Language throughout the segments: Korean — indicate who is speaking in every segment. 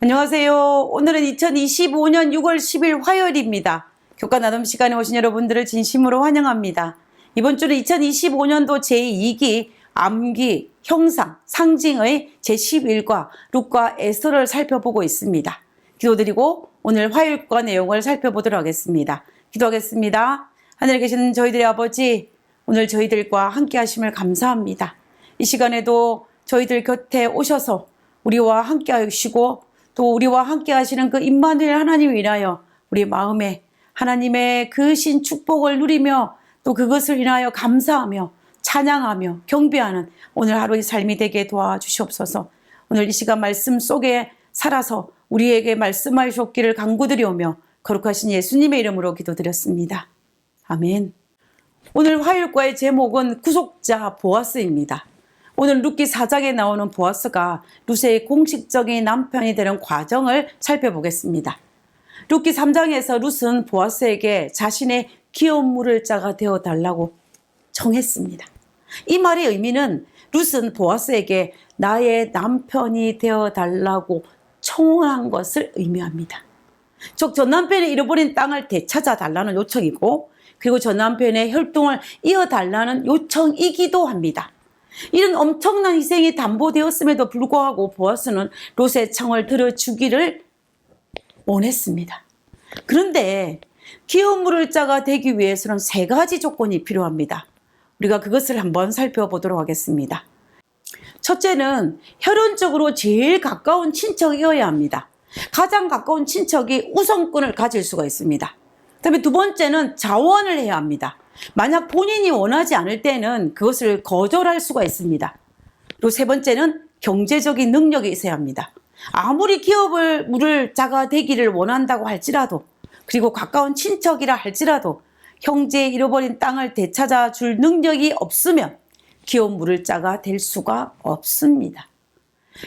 Speaker 1: 안녕하세요. 오늘은 2025년 6월 10일 화요일입니다. 교과 나눔 시간에 오신 여러분들을 진심으로 환영합니다. 이번 주는 2025년도 제2기 암기, 형상, 상징의 제11과 룻과 에스더를 살펴보고 있습니다. 기도드리고 오늘 화요일과 내용을 살펴보도록 하겠습니다. 기도하겠습니다. 하늘에 계시는 저희들의 아버지, 오늘 저희들과 함께 하심을 감사합니다. 이 시간에도 저희들 곁에 오셔서 우리와 함께 하시고 또 우리와 함께 하시는 그 임마누엘 하나님을 인하여 우리 마음에 하나님의 그 신 축복을 누리며 또 그것을 인하여 감사하며 찬양하며 경배하는 오늘 하루의 삶이 되게 도와주시옵소서. 오늘 이 시간 말씀 속에 살아서 우리에게 말씀하셨기를 간구드리오며 거룩하신 예수님의 이름으로 기도드렸습니다. 아멘. 오늘 화요일과의 제목은 구속자 보아스입니다. 오늘 룻기 4장에 나오는 보아스가 룻의 공식적인 남편이 되는 과정을 살펴보겠습니다. 룻기 3장에서 룻은 보아스에게 자신의 귀여운 물을 자가 되어달라고 청했습니다. 이 말의 의미는 룻은 보아스에게 나의 남편이 되어달라고 청한 것을 의미합니다. 즉 전 남편이 잃어버린 땅을 되찾아 달라는 요청이고, 그리고 전 남편의 혈통을 이어달라는 요청이기도 합니다. 이런 엄청난 희생이 담보되었음에도 불구하고 보아스는 룻의 청을 들어주기를 원했습니다. 그런데 귀여운 물을 자가 되기 위해서는 3가지 조건이 필요합니다. 우리가 그것을 한번 살펴보도록 하겠습니다. 첫째는 혈연적으로 제일 가까운 친척이어야 합니다. 가장 가까운 친척이 우선권을 가질 수가 있습니다. 그다음에 두 번째는 자원을 해야 합니다. 만약 본인이 원하지 않을 때는 그것을 거절할 수가 있습니다. 그리고 세 번째는 경제적인 능력이 있어야 합니다. 아무리 기업을 물을 자가 되기를 원한다고 할지라도, 그리고 가까운 친척이라 할지라도 형제의 잃어버린 땅을 되찾아 줄 능력이 없으면 기업 물을 자가 될 수가 없습니다.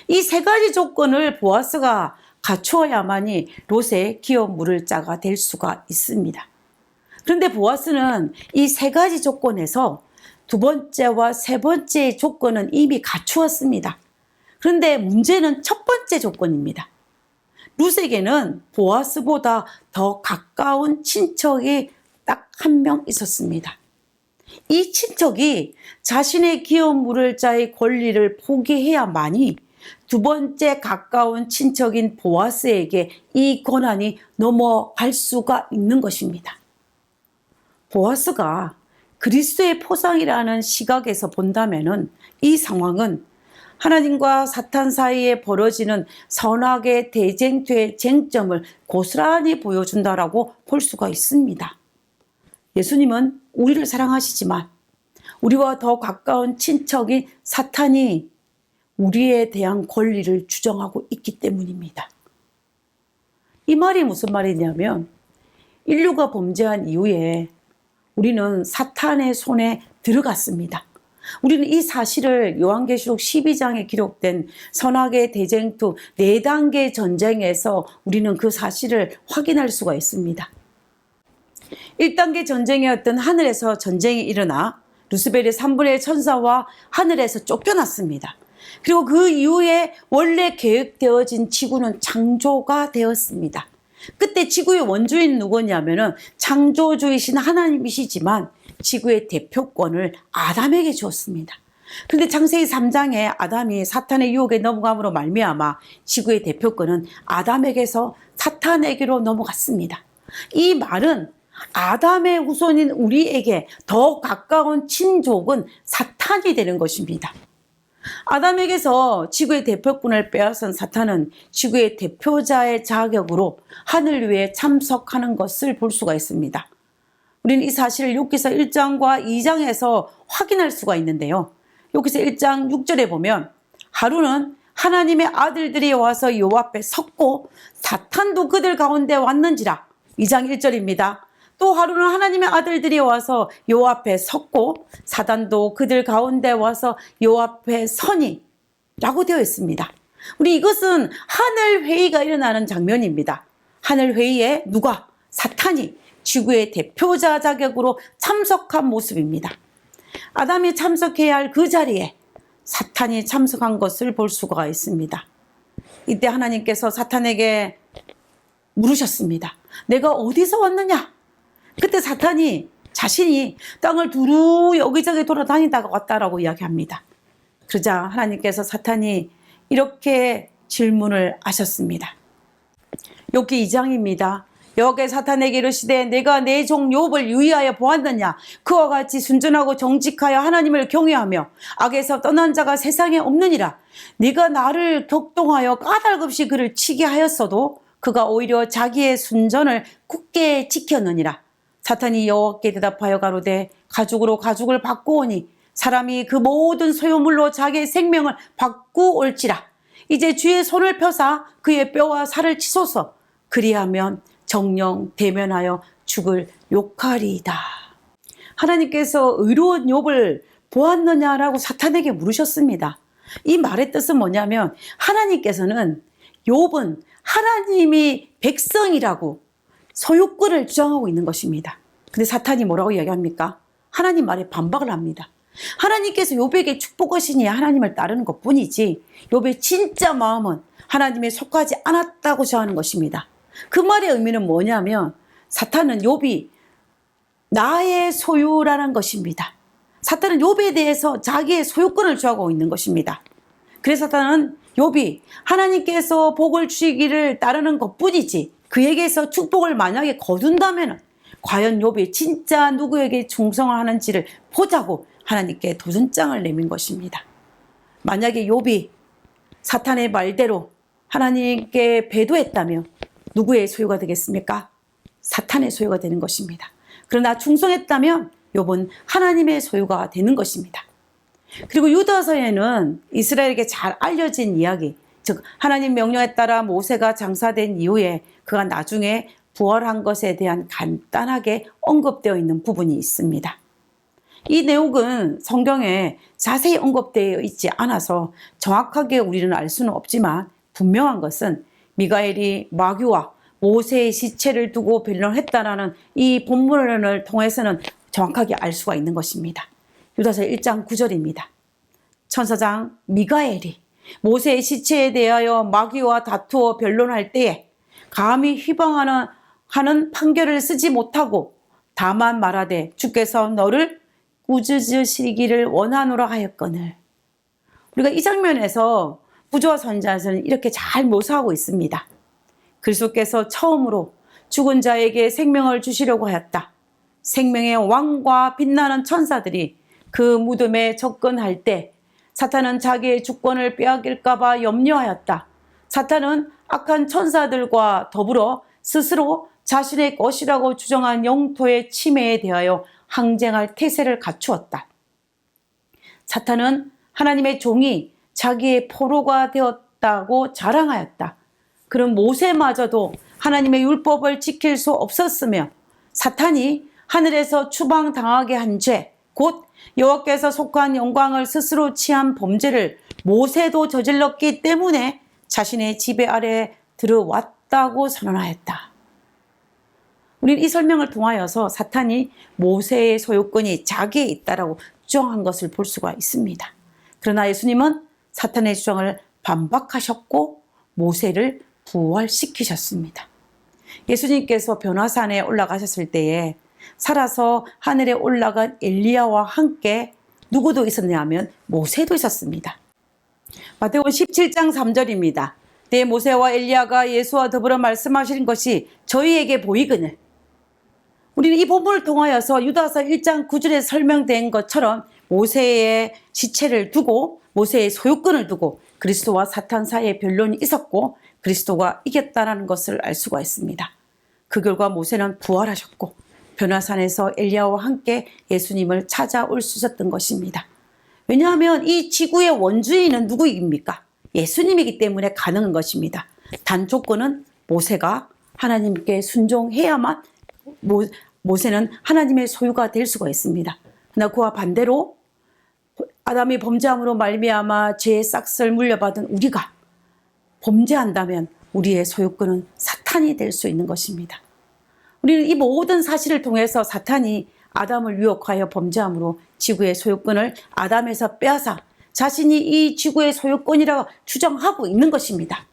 Speaker 1: 이 3가지 조건을 보아스가 갖추어야만이 롯의 기업 물을 자가 될 수가 있습니다. 그런데 보아스는 이 3가지 조건에서 두 번째와 세 번째 조건은 이미 갖추었습니다. 그런데 문제는 첫 번째 조건입니다. 룻에게는 보아스보다 더 가까운 친척이 딱 한 명 있었습니다. 이 친척이 자신의 기업 물을 자의 권리를 포기해야만이 두 번째 가까운 친척인 보아스에게 이 권한이 넘어갈 수가 있는 것입니다. 보아스가 그리스도의 포상이라는 시각에서 본다면은 이 상황은 하나님과 사탄 사이에 벌어지는 선악의 대쟁투의 쟁점을 고스란히 보여준다라고 볼 수가 있습니다. 예수님은 우리를 사랑하시지만 우리와 더 가까운 친척인 사탄이 우리에 대한 권리를 주장하고 있기 때문입니다. 이 말이 무슨 말이냐면 인류가 범죄한 이후에 우리는 사탄의 손에 들어갔습니다. 우리는 이 사실을 요한계시록 12장에 기록된 선악의 대쟁투 4단계 전쟁에서 우리는 그 사실을 확인할 수가 있습니다. 1단계 전쟁이었던 하늘에서 전쟁이 일어나 루스벨의 3분의 1 천사와 하늘에서 쫓겨났습니다. 그리고 그 이후에 원래 계획되어진 지구는 창조가 되었습니다. 그때 지구의 원주인 누구냐면은 창조주이신 하나님이시지만 지구의 대표권을 아담에게 주었습니다. 그런데 창세기 3장에 아담이 사탄의 유혹에 넘어감으로 말미암아 지구의 대표권은 아담에게서 사탄에게로 넘어갔습니다. 이 말은 아담의 후손인 우리에게 더 가까운 친족은 사탄이 되는 것입니다. 아담에게서 지구의 대표권을 빼앗은 사탄은 지구의 대표자의 자격으로 하늘 위에 참석하는 것을 볼 수가 있습니다. 우리는 이 사실을 욥기서 1장과 2장에서 확인할 수가 있는데요. 욥기서 1장 6절에 보면 하루는 하나님의 아들들이 와서 여호와 앞에 섰고 사탄도 그들 가운데 왔는지라. 2장 1절입니다. 또 하루는 하나님의 아들들이 와서 여호와 앞에 섰고 사단도 그들 가운데 와서 여호와 앞에 서니 라고 되어 있습니다. 우리 이것은 하늘 회의가 일어나는 장면입니다. 하늘 회의에 누가? 사탄이 지구의 대표자 자격으로 참석한 모습입니다. 아담이 참석해야 할 그 자리에 사탄이 참석한 것을 볼 수가 있습니다. 이때 하나님께서 사탄에게 물으셨습니다. 내가 어디서 왔느냐? 그때 사탄이 자신이 땅을 두루 여기저기 돌아다니다가 왔다라고 이야기합니다. 그러자 하나님께서 사탄이 이렇게 질문을 하셨습니다. 욥기 2장입니다. 여호와께 사탄에게 이르시되 내가 내 종 욥을 유의하여 보았느냐? 그와 같이 순전하고 정직하여 하나님을 경외하며 악에서 떠난 자가 세상에 없느니라. 네가 나를 격동하여 까닭없이 그를 치게 하였어도 그가 오히려 자기의 순전을 굳게 지켰느니라. 사탄이 여호와께 대답하여 가로되 가죽으로 가죽을 바꾸오니 사람이 그 모든 소유물로 자기의 생명을 바꾸올지라. 이제 주의 손을 펴사 그의 뼈와 살을 치소서. 그리하면 정령 대면하여 죽을 욕하리이다. 하나님께서 의로운 욥을 보았느냐라고 사탄에게 물으셨습니다. 이 말의 뜻은 뭐냐면 하나님께서는 욥은 하나님이 백성이라고 소유권을 주장하고 있는 것입니다. 근데 사탄이 뭐라고 이야기합니까? 하나님 말에 반박을 합니다. 하나님께서 욥에게 축복하시니 하나님을 따르는 것뿐이지 욥의 진짜 마음은 하나님에 속하지 않았다고 저하는 것입니다. 그 말의 의미는 뭐냐면 사탄은 욥이 나의 소유라는 것입니다. 사탄은 욥에 대해서 자기의 소유권을 주장하고 있는 것입니다. 그래서 사탄은 욥이 하나님께서 복을 주시기를 따르는 것뿐이지 그에게서 축복을 만약에 거둔다면 과연 욥이 진짜 누구에게 충성을 하는지를 보자고 하나님께 도전장을 내민 것입니다. 만약에 욥이 사탄의 말대로 하나님께 배도했다면 누구의 소유가 되겠습니까? 사탄의 소유가 되는 것입니다. 그러나 충성했다면 욥은 하나님의 소유가 되는 것입니다. 그리고 유다서에는 이스라엘에게 잘 알려진 이야기, 즉 하나님 명령에 따라 모세가 장사된 이후에 그가 나중에 부활한 것에 대한 간단하게 언급되어 있는 부분이 있습니다. 이 내용은 성경에 자세히 언급되어 있지 않아서 정확하게 우리는 알 수는 없지만 분명한 것은 미가엘이 마귀와 모세의 시체를 두고 변론했다라는 이 본문을 통해서는 정확하게 알 수가 있는 것입니다. 유다서 1장 9절입니다. 천사장 미가엘이 모세의 시체에 대하여 마귀와 다투어 변론할 때에 감히 휘방하는 판결을 쓰지 못하고 다만 말하되 주께서 너를 꾸짖으시기를 원하노라 하였거늘. 우리가 이 장면에서 부조와 선지자에서는 이렇게 잘 묘사하고 있습니다. 그리스도께서 처음으로 죽은 자에게 생명을 주시려고 하였다. 생명의 왕과 빛나는 천사들이 그 무덤에 접근할 때 사탄은 자기의 주권을 빼앗길까 봐 염려하였다. 사탄은 악한 천사들과 더불어 스스로 자신의 것이라고 주장한 영토의 침해에 대하여 항쟁할 태세를 갖추었다. 사탄은 하나님의 종이 자기의 포로가 되었다고 자랑하였다. 그럼 모세마저도 하나님의 율법을 지킬 수 없었으며 사탄이 하늘에서 추방당하게 한 죄, 곧 여호와께서 속한 영광을 스스로 취한 범죄를 모세도 저질렀기 때문에 자신의 지배 아래에 들어왔다고 선언하였다. 우리는 이 설명을 통하여서 사탄이 모세의 소유권이 자기에 있다라고 주장한 것을 볼 수가 있습니다. 그러나 예수님은 사탄의 주장을 반박하셨고 모세를 부활시키셨습니다. 예수님께서 변화산에 올라가셨을 때에 살아서 하늘에 올라간 엘리야와 함께 누구도 있었냐 하면 모세도 있었습니다. 마태복음 17장 3절입니다. 내 모세와 엘리야가 예수와 더불어 말씀하시는 것이 저희에게 보이거늘. 우리는 이 본문을 통하여서 유다서 1장 9절에 설명된 것처럼 모세의 시체를 두고 모세의 소유권을 두고 그리스도와 사탄 사이에 변론이 있었고 그리스도가 이겼다는 것을 알 수가 있습니다. 그 결과 모세는 부활하셨고 변화산에서 엘리야와 함께 예수님을 찾아올 수 있었던 것입니다. 왜냐하면 이 지구의 원주인은 누구입니까? 예수님이기 때문에 가능한 것입니다. 단 조건은 모세가 하나님께 순종해야만 모세는 하나님의 소유가 될 수가 있습니다. 그러나 그와 반대로 아담이 범죄함으로 말미암아 죄의 싹을 물려받은 우리가 범죄한다면 우리의 소유권은 사탄이 될 수 있는 것입니다. 우리는 이 모든 사실을 통해서 사탄이 아담을 유혹하여 범죄함으로 지구의 소유권을 아담에서 빼앗아 자신이 이 지구의 소유권이라고 주장하고 있는 것입니다.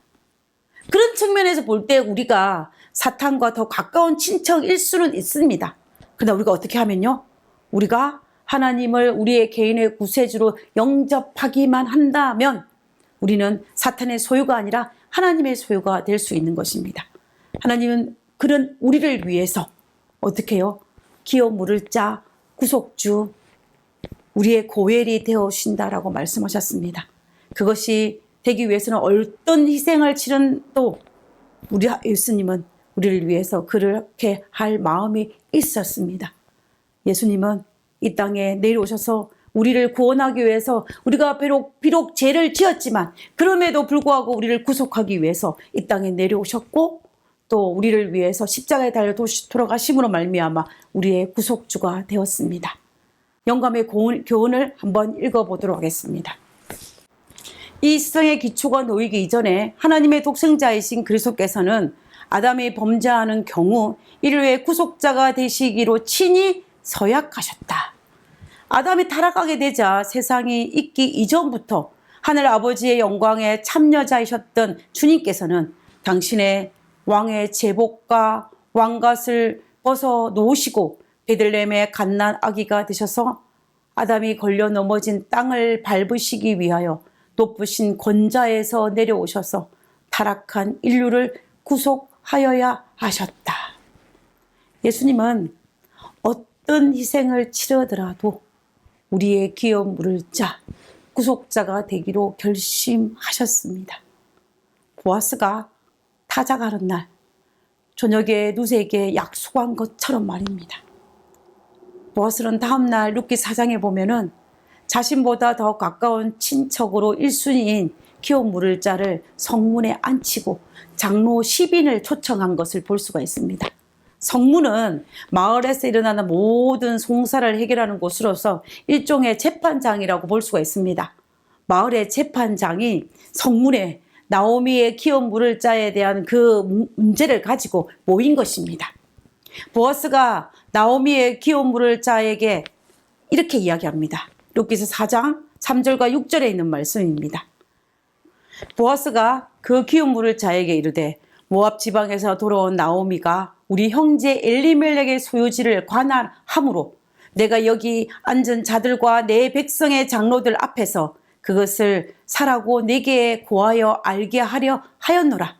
Speaker 1: 그런 측면에서 볼 때 우리가 사탄과 더 가까운 친척일 수는 있습니다. 그러나 우리가 어떻게 하면요? 우리가 하나님을 우리의 개인의 구세주로 영접하기만 한다면 우리는 사탄의 소유가 아니라 하나님의 소유가 될 수 있는 것입니다. 하나님은 그런 우리를 위해서 어떻게 해요? 기어 물을 자 구속주 우리의 고엘이 되어신다라고 말씀하셨습니다. 그것이 되기 위해서는 어떤 희생을 치른 또 우리 예수님은 우리를 위해서 그렇게 할 마음이 있었습니다. 예수님은 이 땅에 내려오셔서 우리를 구원하기 위해서 우리가 비록 죄를 지었지만 그럼에도 불구하고 우리를 구속하기 위해서 이 땅에 내려오셨고 또 우리를 위해서 십자가에 달려 돌아가심으로 말미암아 우리의 구속주가 되었습니다. 영감의 교훈을 한번 읽어보도록 하겠습니다. 이 세상의 기초가 놓이기 이전에 하나님의 독생자이신 그리스도께서는 아담이 범죄하는 경우 이를 위해 구속자가 되시기로 친히 서약하셨다. 아담이 타락하게 되자 세상이 있기 이전부터 하늘 아버지의 영광의 참여자이셨던 주님께서는 당신의 왕의 제복과 왕갓을 벗어 놓으시고 베들레헴의 갓난 아기가 되셔서 아담이 걸려 넘어진 땅을 밟으시기 위하여 높으신 권자에서 내려오셔서 타락한 인류를 구속하여야 하셨다. 예수님은 어떤 희생을 치르더라도 우리의 기어 물을 자 구속자가 되기로 결심하셨습니다. 보아스가 타작하는 날 저녁에 루세에게 약속한 것처럼 말입니다. 보아스는 다음날 룻기 4장에 보면은 자신보다 더 가까운 친척으로 1순위인 기어 물을 자를 성문에 앉히고 장로 10인을 초청한 것을 볼 수가 있습니다. 성문은 마을에서 일어나는 모든 송사를 해결하는 곳으로서 일종의 재판장이라고 볼 수가 있습니다. 마을의 재판장이 성문에 나오미의 기어 물을 자에 대한 그 문제를 가지고 모인 것입니다. 보아스가 나오미의 기어 물을 자에게 이렇게 이야기합니다. 룻기서 4장 3절과 6절에 있는 말씀입니다. 보아스가 그 기어 물을 자에게 이르되 모압 지방에서 돌아온 나오미가 우리 형제 엘리멜렉의 소유지를 관할함으로 내가 여기 앉은 자들과 내 백성의 장로들 앞에서 그것을 사라고 내게 고하여 알게 하려 하였노라.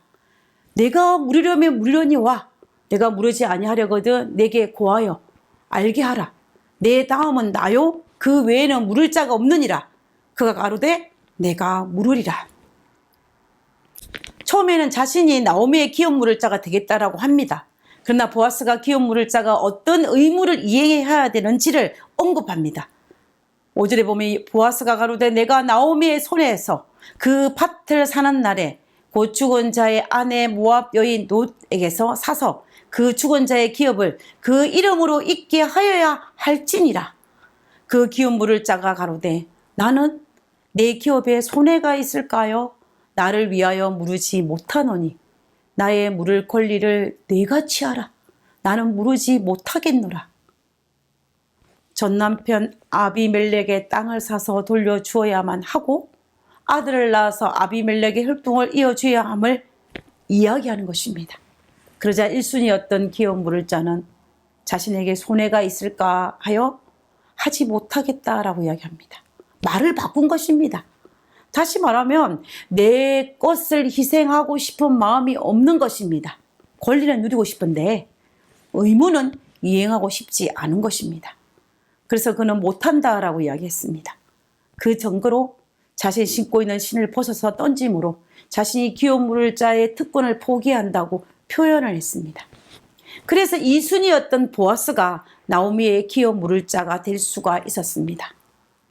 Speaker 1: 내가 물으려면 물으려니와 내가 물으지 아니하려거든 내게 고하여 알게 하라. 내 다음은 나요 그 외에는 물을 자가 없느니라. 그가 가로되 내가 물으리라. 처음에는 자신이 나오미의 기업 물을 자가 되겠다라고 합니다. 그러나 보아스가 기업 물을 자가 어떤 의무를 이행해야 되는지를 언급합니다. 5절에 보면 보아스가 가로되 내가 나오미의 손에서 그 밭을 사는 날에 곧 죽은 자의 아내 모압 여인 롯에게서 사서 그 죽은 자의 기업을 그 이름으로 잊게 하여야 할지니라. 그 기업 물을 자가 가로되 나는 내 기업에 손해가 있을까요? 나를 위하여 물으지 못하노니 나의 물을 권리를 내가 취하라. 나는 물으지 못하겠노라. 전 남편 아비멜렉의 땅을 사서 돌려주어야만 하고 아들을 낳아서 아비멜렉의 혈통을 이어줘야 함을 이야기하는 것입니다. 그러자 1순위였던 기업 물을 자는 자신에게 손해가 있을까 하여 하지 못하겠다라고 이야기합니다. 말을 바꾼 것입니다. 다시 말하면 내 것을 희생하고 싶은 마음이 없는 것입니다. 권리는 누리고 싶은데 의무는 이행하고 싶지 않은 것입니다. 그래서 그는 못한다라고 이야기했습니다. 그 증거로 자신이 신고 있는 신을 벗어서 던짐으로 자신이 기업 물을 자의 특권을 포기한다고 표현을 했습니다. 그래서 2순위였던 보아스가 나오미의 기업 물을 자가 될 수가 있었습니다.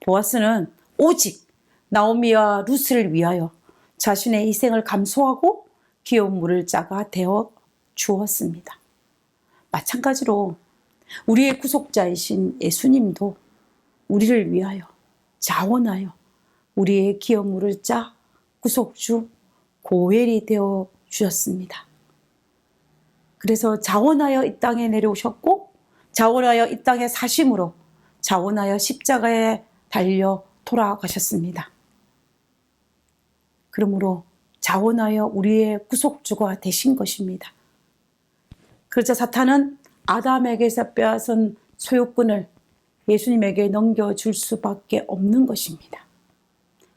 Speaker 1: 보아스는 오직 나오미와 룻을 위하여 자신의 희생을 감수하고 기업 물을 자가 되어 주었습니다. 마찬가지로 우리의 구속자이신 예수님도 우리를 위하여 자원하여 우리의 기업 물을 자 구속주 고엘이 되어 주셨습니다. 그래서 자원하여 이 땅에 내려오셨고 자원하여 이 땅에 사심으로 자원하여 십자가에 달려 돌아가셨습니다. 그러므로 자원하여 우리의 구속주가 되신 것입니다. 그러자 사탄은 아담에게서 빼앗은 소유권을 예수님에게 넘겨줄 수밖에 없는 것입니다.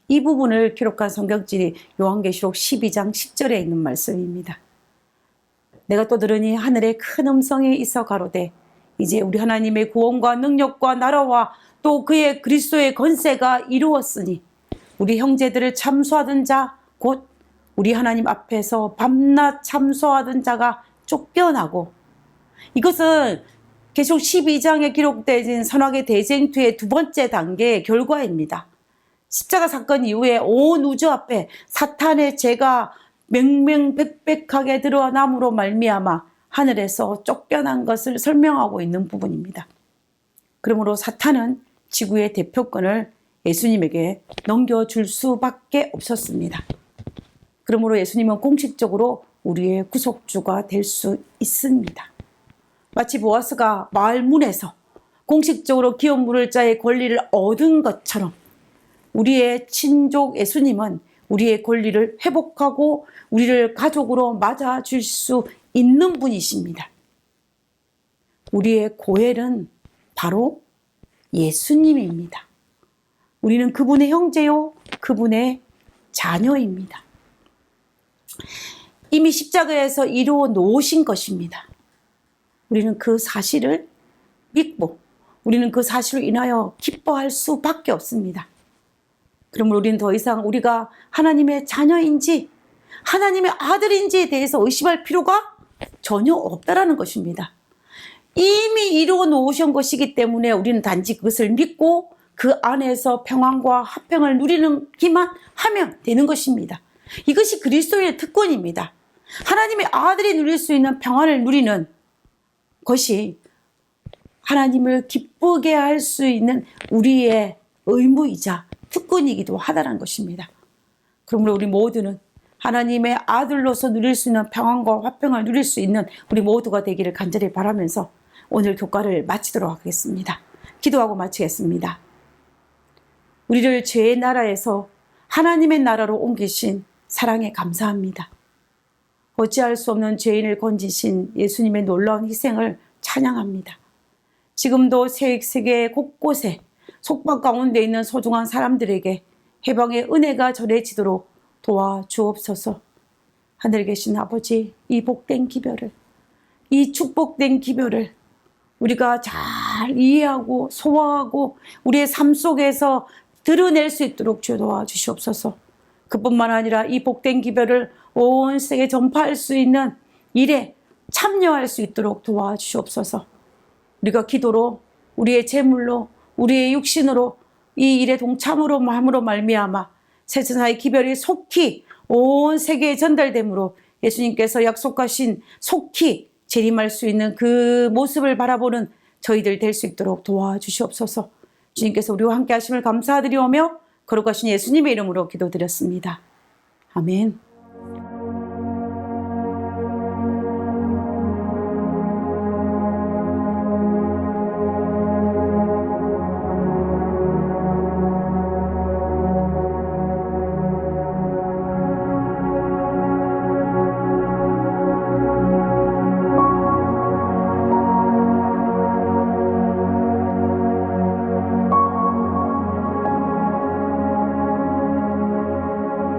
Speaker 1: 이 부분을 기록한 성경절이 요한계시록 12장 10절에 있는 말씀입니다. 내가 또 들으니 하늘에 큰 음성이 있어 가로되 이제 우리 하나님의 구원과 능력과 나라와 또 그의 그리스도의 권세가 이루었으니 우리 형제들을 참소하던 자 곧 우리 하나님 앞에서 밤낮 참소하던 자가 쫓겨나고, 이것은 계시록 12장에 기록된 선악의 대쟁투의 두 번째 단계의 결과입니다. 십자가 사건 이후에 온 우주 앞에 사탄의 죄가 명명백백하게 드러남으로 말미암아 하늘에서 쫓겨난 것을 설명하고 있는 부분입니다. 그러므로 사탄은 지구의 대표권을 예수님에게 넘겨줄 수밖에 없었습니다. 그러므로 예수님은 공식적으로 우리의 구속주가 될 수 있습니다. 마치 보아스가 마을 문에서 공식적으로 기업 물을 자의 권리를 얻은 것처럼 우리의 친족 예수님은 우리의 권리를 회복하고 우리를 가족으로 맞아줄 수 있는 분이십니다. 우리의 고엘은 바로 예수님입니다. 우리는 그분의 형제요, 그분의 자녀입니다. 이미 십자가에서 이루어 놓으신 것입니다. 우리는 그 사실을 믿고 우리는 그 사실을 인하여 기뻐할 수밖에 없습니다. 그러므로 우리는 더 이상 우리가 하나님의 자녀인지 하나님의 아들인지에 대해서 의심할 필요가 전혀 없다라는 것입니다. 이미 이루어 놓으신 것이기 때문에 우리는 단지 그것을 믿고 그 안에서 평안과 화평을 누리기만 하면 되는 것입니다. 이것이 그리스도의 특권입니다. 하나님의 아들이 누릴 수 있는 평안을 누리는 것이 하나님을 기쁘게 할 수 있는 우리의 의무이자 특권이기도 하다는 것입니다. 그러므로 우리 모두는 하나님의 아들로서 누릴 수 있는 평안과 화평을 누릴 수 있는 우리 모두가 되기를 간절히 바라면서 오늘 교과를 마치도록 하겠습니다. 기도하고 마치겠습니다. 우리를 죄의 나라에서 하나님의 나라로 옮기신 사랑에 감사합니다. 어찌할 수 없는 죄인을 건지신 예수님의 놀라운 희생을 찬양합니다. 지금도 세계 곳곳에 속박 가운데 있는 소중한 사람들에게 해방의 은혜가 전해지도록 도와주옵소서. 하늘에 계신 아버지, 이 복된 기별을, 이 축복된 기별을 우리가 잘 이해하고 소화하고 우리의 삶 속에서 드러낼 수 있도록 주여 도와주시옵소서. 그뿐만 아니라 이 복된 기별을 온 세계에 전파할 수 있는 일에 참여할 수 있도록 도와주시옵소서. 우리가 기도로, 우리의 재물로, 우리의 육신으로 이 일에 동참으로 마음으로 말미암아 세상의 기별이 속히 온 세계에 전달되므로 예수님께서 약속하신 속히 재림할 수 있는 그 모습을 바라보는 저희들 될 수 있도록 도와주시옵소서. 주님께서 우리와 함께 하심을 감사드리오며 거룩하신 예수님의 이름으로 기도드렸습니다. 아멘.